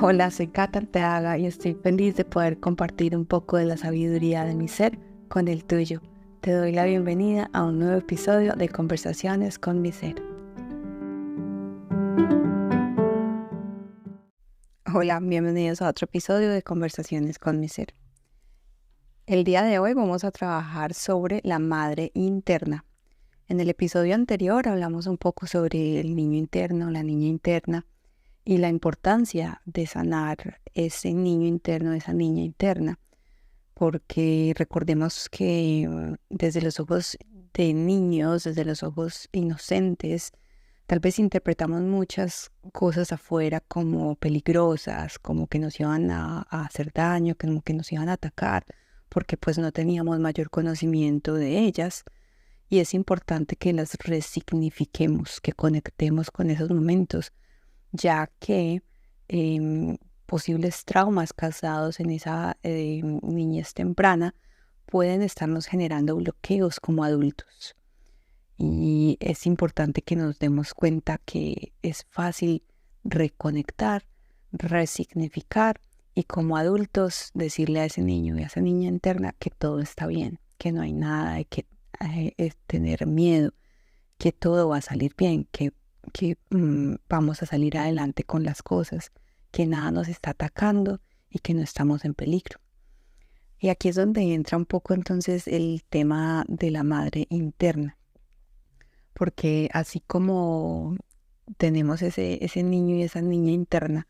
Hola, soy Cata Arteaga y estoy feliz de poder compartir un poco de la sabiduría de mi ser con el tuyo. Te doy la bienvenida a un nuevo episodio de Conversaciones con mi ser. Hola, bienvenidos a otro episodio de Conversaciones con mi ser. El día de hoy vamos a trabajar sobre la madre interna. En el episodio anterior hablamos un poco sobre el niño interno, la niña interna, y la importancia de sanar ese niño interno, esa niña interna, porque recordemos que desde los ojos de niños, desde los ojos inocentes, tal vez interpretamos muchas cosas afuera como peligrosas, como que nos iban a hacer daño, como que nos iban a atacar, porque pues no teníamos mayor conocimiento de ellas. Y es importante que las resignifiquemos, que conectemos con esos momentos, ya que posibles traumas causados en esa niñez temprana pueden estarnos generando bloqueos como adultos. Y es importante que nos demos cuenta que es fácil reconectar, resignificar y como adultos decirle a ese niño y a esa niña interna que todo está bien, que no hay nada de que tener miedo, que todo va a salir bien, que vamos a salir adelante con las cosas, que nada nos está atacando y que no estamos en peligro. Y aquí es donde entra un poco entonces el tema de la madre interna, porque así como tenemos ese niño y esa niña interna,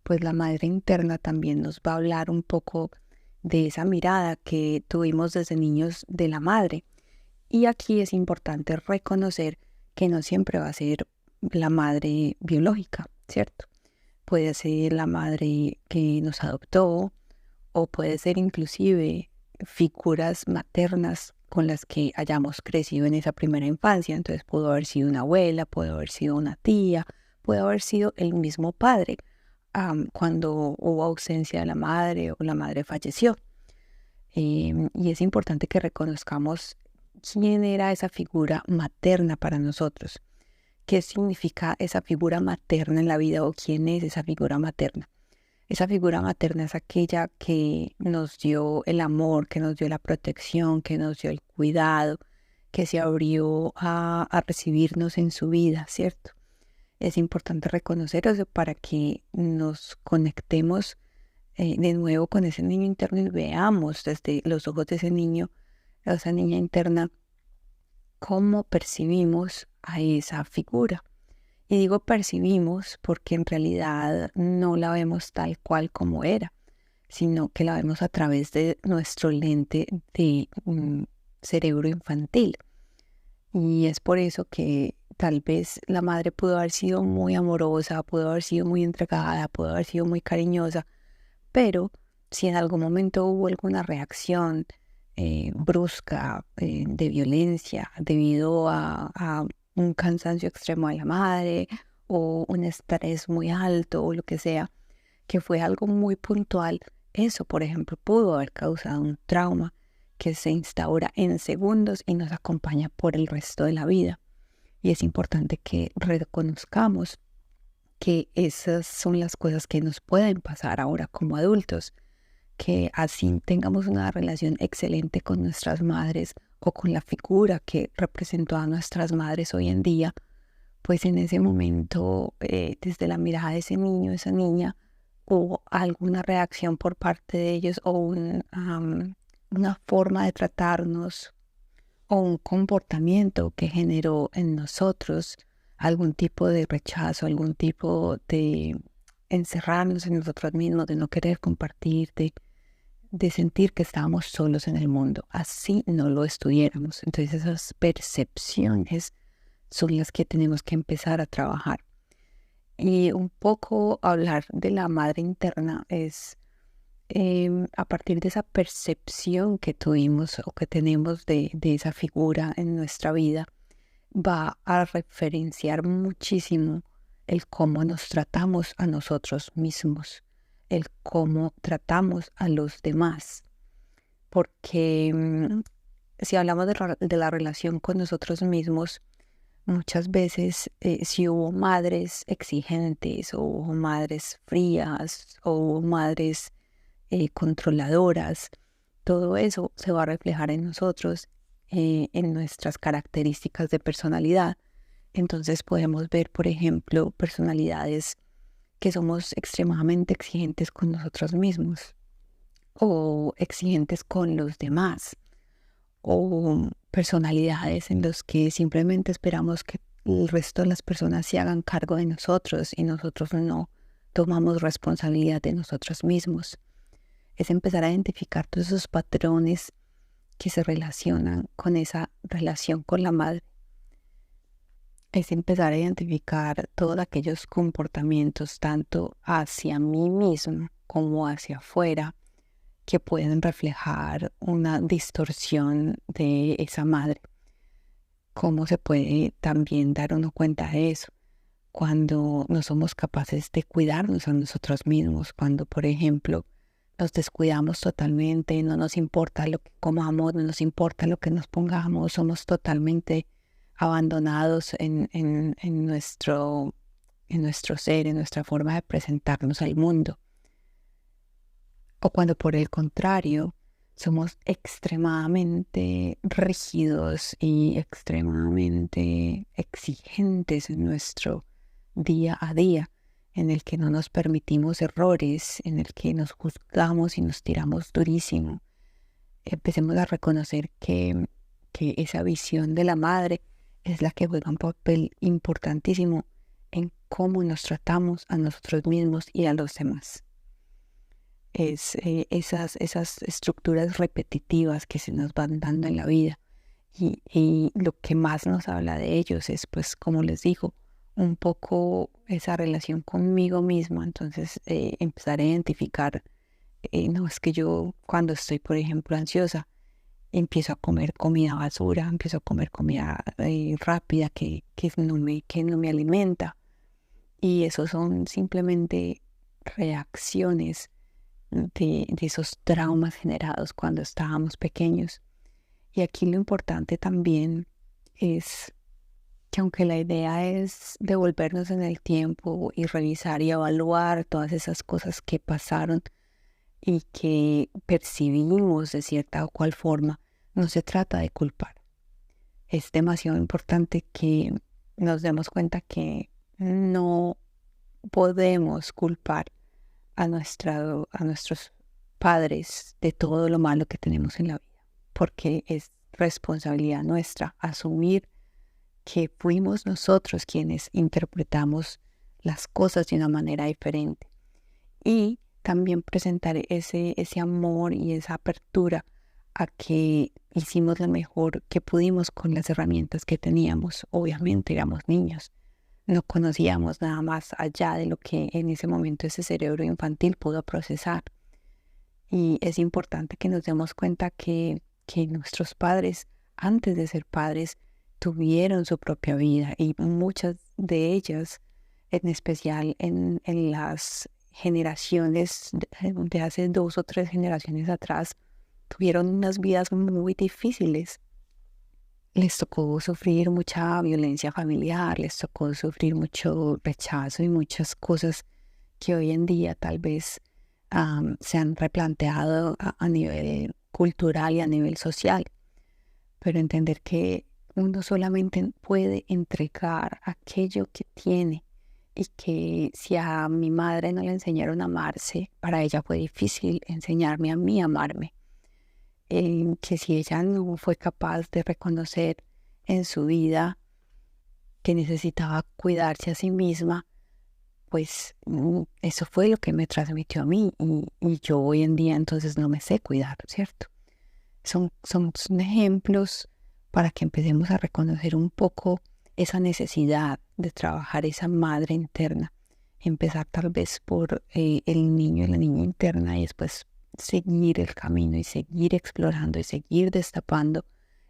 pues la madre interna también nos va a hablar un poco de esa mirada que tuvimos desde niños de la madre. Y aquí es importante reconocer que no siempre va a ser la madre biológica, ¿cierto? Puede ser la madre que nos adoptó o puede ser inclusive figuras maternas con las que hayamos crecido en esa primera infancia. Entonces pudo haber sido una abuela, puede haber sido una tía, puede haber sido el mismo padre cuando hubo ausencia de la madre o la madre falleció. Y es importante que reconozcamos quién era esa figura materna para nosotros. ¿Qué significa esa figura materna en la vida o quién es esa figura materna? Esa figura materna es aquella que nos dio el amor, que nos dio la protección, que nos dio el cuidado, que se abrió a recibirnos en su vida, ¿cierto? Es importante reconocer eso para que nos conectemos de nuevo con ese niño interno y veamos desde los ojos de ese niño, a esa niña interna, cómo percibimos a esa figura. Y digo percibimos porque en realidad no la vemos tal cual como era, sino que la vemos a través de nuestro lente de cerebro infantil. Y es por eso que tal vez la madre pudo haber sido muy amorosa, pudo haber sido muy entregada, pudo haber sido muy cariñosa, pero si en algún momento hubo alguna reacción brusca de violencia debido a un cansancio extremo de la madre o un estrés muy alto o lo que sea, que fue algo muy puntual, eso, por ejemplo, pudo haber causado un trauma que se instaura en segundos y nos acompaña por el resto de la vida. Y es importante que reconozcamos que esas son las cosas que nos pueden pasar ahora como adultos, que así tengamos una relación excelente con nuestras madres o con la figura que representó a nuestras madres hoy en día, pues en ese momento, desde la mirada de ese niño, esa niña, hubo alguna reacción por parte de ellos o una forma de tratarnos o un comportamiento que generó en nosotros algún tipo de rechazo, algún tipo de encerrarnos en nosotros mismos, de no querer compartir, de sentir que estábamos solos en el mundo. Así no lo estuviéramos. Entonces esas percepciones son las que tenemos que empezar a trabajar. Y un poco hablar de la madre interna es a partir de esa percepción que tuvimos o que tenemos de esa figura en nuestra vida, va a referenciar muchísimo el cómo nos tratamos a nosotros mismos, el cómo tratamos a los demás. Porque si hablamos de la relación con nosotros mismos, Muchas veces si hubo madres exigentes o hubo madres frías o hubo madres controladoras, todo eso se va a reflejar en nosotros, en nuestras características de personalidad. Entonces podemos ver, por ejemplo, personalidades que somos extremadamente exigentes con nosotros mismos o exigentes con los demás, o personalidades en los que simplemente esperamos que el resto de las personas se hagan cargo de nosotros y nosotros no tomamos responsabilidad de nosotros mismos. Es empezar a identificar todos esos patrones que se relacionan con esa relación con la madre. Es empezar a identificar todos aquellos comportamientos, tanto hacia mí mismo como hacia afuera, que pueden reflejar una distorsión de esa madre. ¿Cómo se puede también dar uno cuenta de eso? Cuando no somos capaces de cuidarnos a nosotros mismos, cuando, por ejemplo, nos descuidamos totalmente, no nos importa lo que comamos, no nos importa lo que nos pongamos, somos totalmente abandonados en nuestro ser, en nuestra forma de presentarnos al mundo. O cuando por el contrario somos extremadamente rígidos y extremadamente exigentes en nuestro día a día, en el que no nos permitimos errores, en el que nos juzgamos y nos tiramos durísimo. Empecemos a reconocer que esa visión de la madre es la que juega un papel importantísimo en cómo nos tratamos a nosotros mismos y a los demás. Es esas estructuras repetitivas que se nos van dando en la vida. Y lo que más nos habla de ellos es, pues, como les digo, un poco esa relación conmigo misma. Entonces, empezar a identificar, no, es que yo cuando estoy, por ejemplo, ansiosa, empiezo a comer comida basura, empiezo a comer comida rápida que no me alimenta. Y eso son simplemente reacciones de esos traumas generados cuando estábamos pequeños. Y aquí lo importante también es que aunque la idea es devolvernos en el tiempo y revisar y evaluar todas esas cosas que pasaron y que percibimos de cierta o cual forma, no se trata de culpar. Es demasiado importante que nos demos cuenta que no podemos culpar a nuestros padres de todo lo malo que tenemos en la vida, porque es responsabilidad nuestra asumir que fuimos nosotros quienes interpretamos las cosas de una manera diferente, y también presentar ese amor y esa apertura a que hicimos lo mejor que pudimos con las herramientas que teníamos. Obviamente éramos niños, no conocíamos nada más allá de lo que en ese momento ese cerebro infantil pudo procesar. Y es importante que nos demos cuenta que nuestros padres, antes de ser padres, tuvieron su propia vida, y muchas de ellas, en especial en las generaciones de hace 2 o 3 generaciones atrás, tuvieron unas vidas muy difíciles. Les tocó sufrir mucha violencia familiar, les tocó sufrir mucho rechazo y muchas cosas que hoy en día tal vez se han replanteado a nivel cultural y a nivel social. Pero entender que uno solamente puede entregar aquello que tiene, y que si a mi madre no le enseñaron a amarse, para ella fue difícil enseñarme a mí a amarme. Que si ella no fue capaz de reconocer en su vida que necesitaba cuidarse a sí misma, pues eso fue lo que me transmitió a mí, y yo hoy en día entonces no me sé cuidar, ¿cierto? Son ejemplos para que empecemos a reconocer un poco esa necesidad de trabajar esa madre interna. Empezar tal vez por el niño y la niña interna, y después seguir el camino y seguir explorando y seguir destapando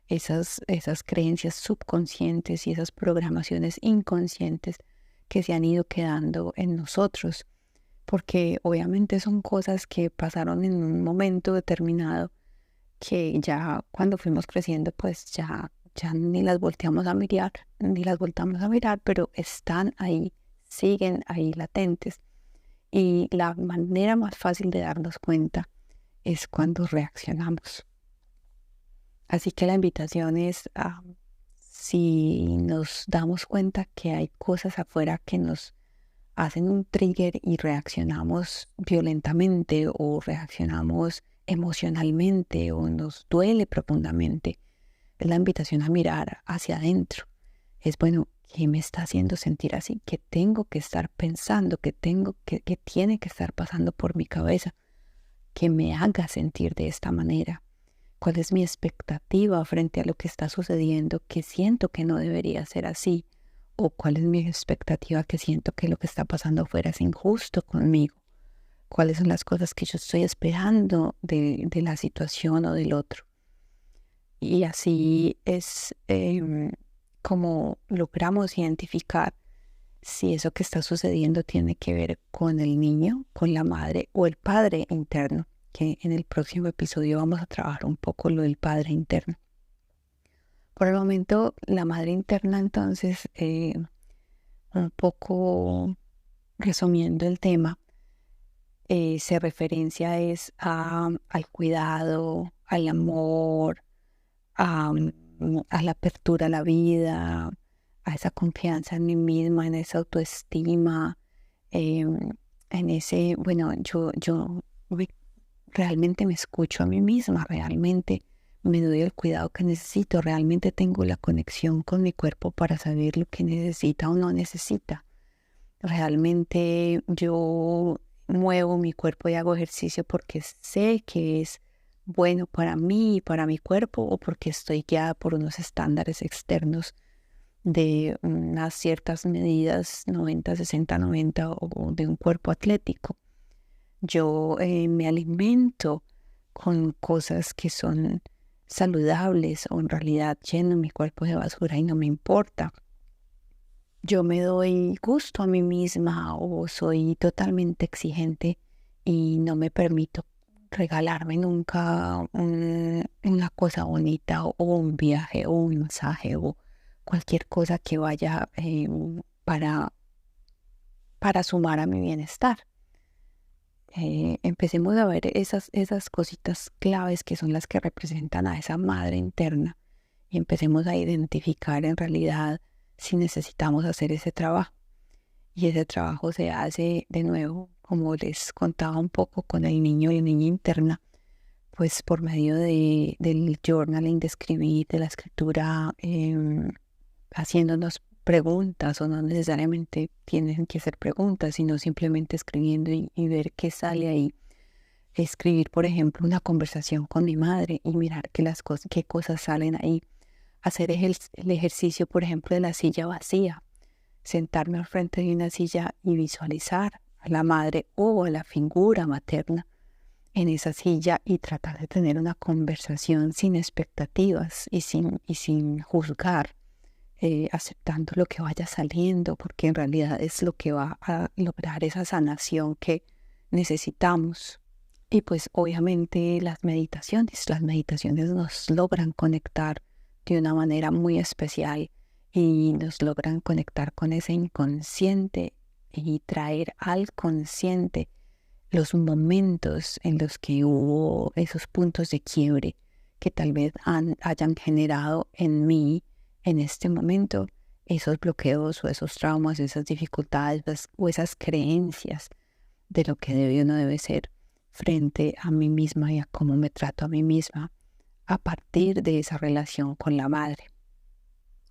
esas creencias subconscientes y esas programaciones inconscientes que se han ido quedando en nosotros, porque obviamente son cosas que pasaron en un momento determinado, que ya cuando fuimos creciendo pues ya ya ni las volteamos a mirar, pero están ahí, siguen ahí latentes. Y la manera más fácil de darnos cuenta es cuando reaccionamos. Así que la invitación es a, si nos damos cuenta que hay cosas afuera que nos hacen un trigger y reaccionamos violentamente o reaccionamos emocionalmente o nos duele profundamente, es la invitación a mirar hacia adentro. Es bueno, ¿qué me está haciendo sentir así? ¿Qué tengo que estar pensando? ¿Qué tiene que estar pasando por mi cabeza? Que me haga sentir de esta manera. ¿Cuál es mi expectativa frente a lo que está sucediendo que siento que no debería ser así? ¿O cuál es mi expectativa que siento que lo que está pasando afuera es injusto conmigo? ¿Cuáles son las cosas que yo estoy esperando de la situación o del otro? Y así es como logramos identificar si eso que está sucediendo tiene que ver con el niño, con la madre o el padre interno, que en el próximo episodio vamos a trabajar un poco lo del padre interno. Por el momento, la madre interna, entonces, un poco resumiendo el tema, se referencia es al cuidado, al amor, a la apertura a la vida, a esa confianza en mí misma, en esa autoestima, en ese, bueno, yo realmente me escucho a mí misma, realmente me doy el cuidado que necesito, realmente tengo la conexión con mi cuerpo para saber lo que necesita o no necesita. Realmente yo muevo mi cuerpo y hago ejercicio porque sé que es bueno para mí y para mi cuerpo o porque estoy guiada por unos estándares externos de unas ciertas medidas 90, 60, 90 o de un cuerpo atlético. Yo me alimento con cosas que son saludables o en realidad lleno mi cuerpo de basura y no me importa. Yo me doy gusto a mí misma o soy totalmente exigente y no me permito regalarme nunca una cosa bonita o un viaje o un masaje o cualquier cosa que vaya para sumar a mi bienestar. Empecemos a ver esas cositas claves que son las que representan a esa madre interna y empecemos a identificar en realidad si necesitamos hacer ese trabajo. Y ese trabajo se hace de nuevo, como les contaba un poco con el niño y la niña interna, pues por medio del journaling, de escribir, de la escritura, haciéndonos preguntas o no necesariamente tienen que ser preguntas, sino simplemente escribiendo y ver qué sale ahí. Escribir, por ejemplo, una conversación con mi madre y mirar qué cosas salen ahí. Hacer el ejercicio, por ejemplo, de la silla vacía. Sentarme al frente de una silla y visualizar a la madre o a la figura materna en esa silla y tratar de tener una conversación sin expectativas y sin juzgar, aceptando lo que vaya saliendo, porque en realidad es lo que va a lograr esa sanación que necesitamos. Y pues obviamente las meditaciones nos logran conectar de una manera muy especial y nos logran conectar con ese inconsciente y traer al consciente los momentos en los que hubo esos puntos de quiebre que tal vez hayan generado en mí en este momento esos bloqueos o esos traumas, esas dificultades o esas creencias de lo que debe o no debe ser frente a mí misma y a cómo me trato a mí misma a partir de esa relación con la madre.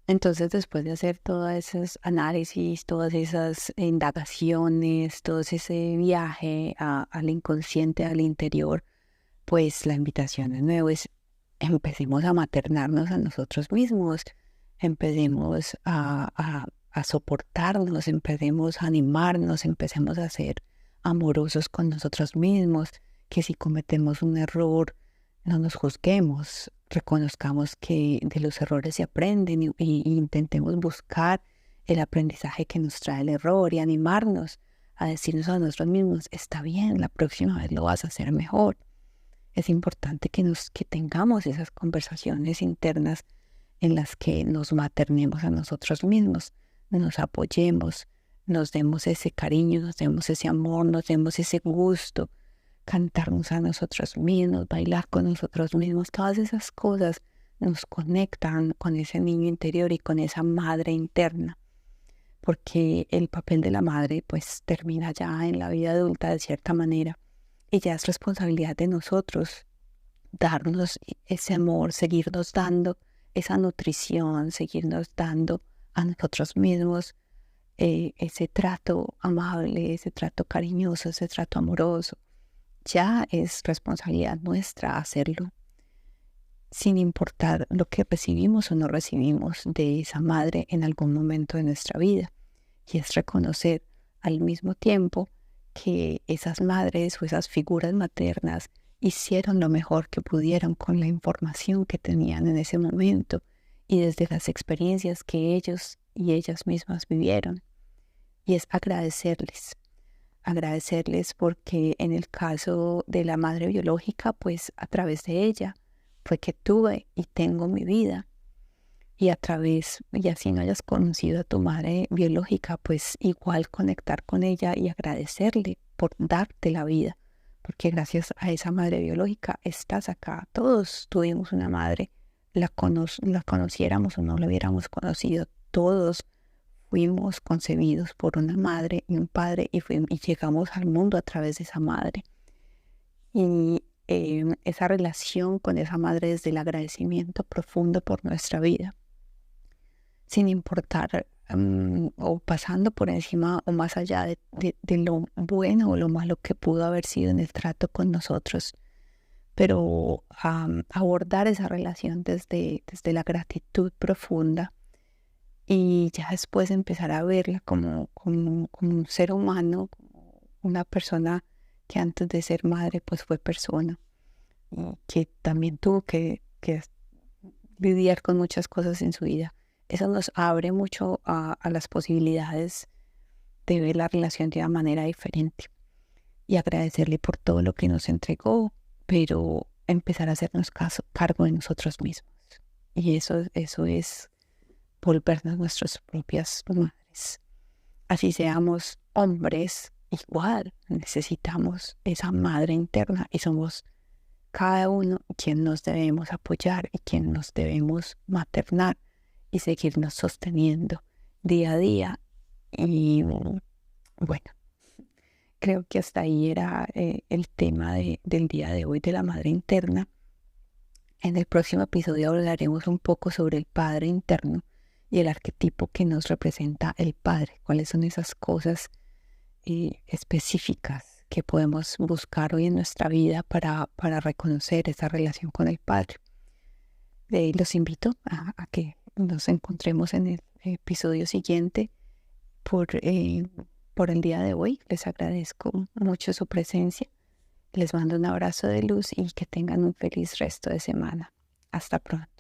Entonces, después de hacer todos esos análisis, todas esas indagaciones, todo ese viaje al inconsciente, al interior, pues la invitación de nuevo es empecemos a maternarnos a nosotros mismos, empecemos a soportarnos, empecemos a animarnos, empecemos a ser amorosos con nosotros mismos, que si cometemos un error, no nos juzguemos, reconozcamos que de los errores se aprenden y intentemos buscar el aprendizaje que nos trae el error y animarnos a decirnos a nosotros mismos, está bien, la próxima vez lo vas a hacer mejor. Es importante que tengamos esas conversaciones internas en las que nos maternemos a nosotros mismos, nos apoyemos, nos demos ese cariño, nos demos ese amor, nos demos ese gusto, cantarnos a nosotros mismos, bailar con nosotros mismos, todas esas cosas nos conectan con ese niño interior y con esa madre interna, porque el papel de la madre pues termina ya en la vida adulta de cierta manera y ya es responsabilidad de nosotros darnos ese amor, seguirnos dando esa nutrición, seguirnos dando a nosotros mismos ese trato amable, ese trato cariñoso, ese trato amoroso. Ya es responsabilidad nuestra hacerlo, sin importar lo que recibimos o no recibimos de esa madre en algún momento de nuestra vida. Y es reconocer al mismo tiempo que esas madres o esas figuras maternas hicieron lo mejor que pudieron con la información que tenían en ese momento y desde las experiencias que ellos y ellas mismas vivieron. Y es agradecerles porque en el caso de la madre biológica, pues a través de ella fue que tuve y tengo mi vida. Y y así no hayas conocido a tu madre biológica, pues igual conectar con ella y agradecerle por darte la vida, porque gracias a esa madre biológica estás acá. Todos tuvimos una madre, la conociéramos o no la hubiéramos conocido, todos fuimos concebidos por una madre y un padre y llegamos al mundo a través de esa madre. Y esa relación con esa madre es del agradecimiento profundo por nuestra vida, sin importar o pasando por encima o más allá de lo bueno o lo malo que pudo haber sido en el trato con nosotros, pero abordar esa relación desde la gratitud profunda y ya después empezar a verla como un ser humano, como una persona que antes de ser madre pues fue persona y que también tuvo que lidiar con muchas cosas en su vida. Eso nos abre mucho a las posibilidades de ver la relación de una manera diferente y agradecerle por todo lo que nos entregó, pero empezar a hacernos cargo de nosotros mismos. Y eso es volvernos nuestras propias madres. Así seamos hombres, igual necesitamos esa madre interna y somos cada uno quien nos debemos apoyar y quien nos debemos maternar y seguirnos sosteniendo día a día. Y bueno, creo que hasta ahí era el tema del día de hoy de la madre interna. En el próximo episodio hablaremos un poco sobre el padre interno y el arquetipo que nos representa el padre. ¿Cuáles son esas cosas específicas que podemos buscar hoy en nuestra vida para reconocer esa relación con el padre? Los invito a que nos encontremos en el episodio siguiente por el día de hoy. Les agradezco mucho su presencia. Les mando un abrazo de luz y que tengan un feliz resto de semana. Hasta pronto.